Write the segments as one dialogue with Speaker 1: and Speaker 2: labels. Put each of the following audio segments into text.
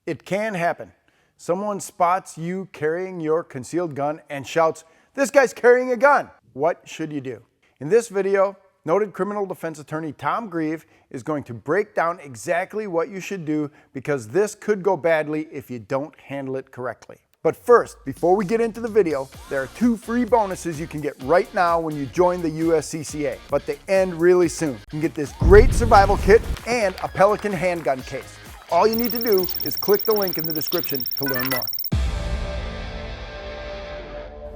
Speaker 1: It can happen. Someone spots you carrying your concealed gun and shouts, "This guy's carrying a gun." What should you do? In this video, noted criminal defense attorney Tom Grieve is going to break down exactly what you should do, because this could go badly if you don't handle it correctly. But first, before we get into the video, there are 2 free bonuses you can get right now when you join the USCCA, but they end really soon. You can get this great survival kit and a Pelican handgun case. All you need to do is click the link in the description to learn more.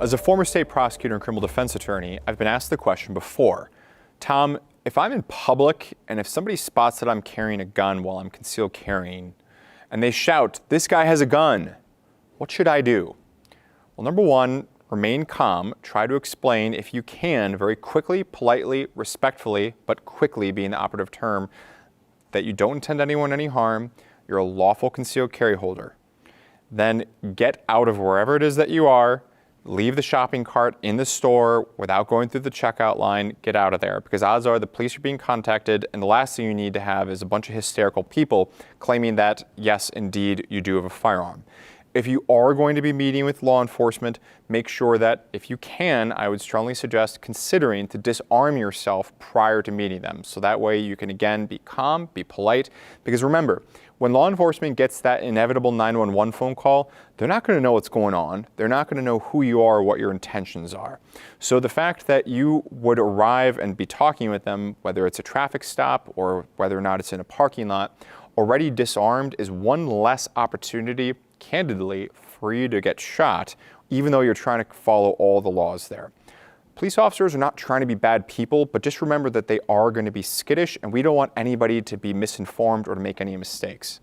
Speaker 2: As a former state prosecutor and criminal defense attorney, I've been asked the question before, Tom, if I'm in public and if somebody spots that I'm carrying a gun while I'm concealed carrying, and they shout, "This guy has a gun," what should I do? Well, number one, remain calm. Try to explain, if you can, very quickly, politely, respectfully, but quickly being the operative term, that you don't intend anyone any harm, you're a lawful concealed carry holder. Then get out of wherever it is that you are, leave the shopping cart in the store without going through the checkout line, get out of there, because odds are the police are being contacted, and the last thing you need to have is a bunch of hysterical people claiming that, yes, indeed, you do have a firearm. If you are going to be meeting with law enforcement, make sure that, if you can, I would strongly suggest considering to disarm yourself prior to meeting them. So that way you can, again, be calm, be polite. Because remember, when law enforcement gets that inevitable 911 phone call, they're not going to know what's going on. They're not going to know who you are or what your intentions are. So the fact that you would arrive and be talking with them, whether it's a traffic stop or whether or not it's in a parking lot, already disarmed is one less opportunity, candidly, for you to get shot, even though you're trying to follow all the laws there. Police officers are not trying to be bad people, but just remember that they are going to be skittish, and we don't want anybody to be misinformed or to make any mistakes.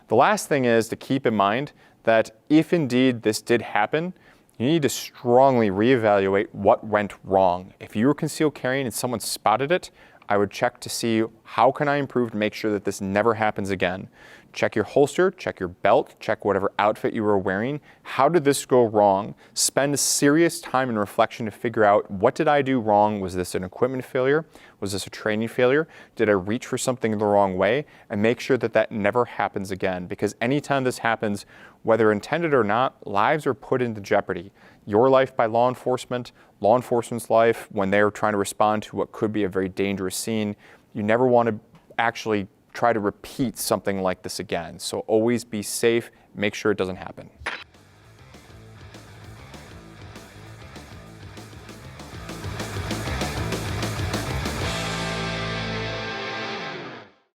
Speaker 2: The last thing is to keep in mind that if indeed this did happen, you need to strongly reevaluate what went wrong. If you were concealed carrying and someone spotted it, I would check to see, how can I improve to make sure that this never happens again? Check your holster, check your belt, check whatever outfit you were wearing. How did this go wrong? Spend serious time and reflection to figure out, what did I do wrong? Was this an equipment failure? Was this a training failure? Did I reach for something the wrong way? And make sure that that never happens again, because anytime this happens, whether intended or not, lives are put into jeopardy. Your life by law enforcement's life when they're trying to respond to what could be a very dangerous scene. You never want to actually try to repeat something like this again. So always be safe, make sure it doesn't happen.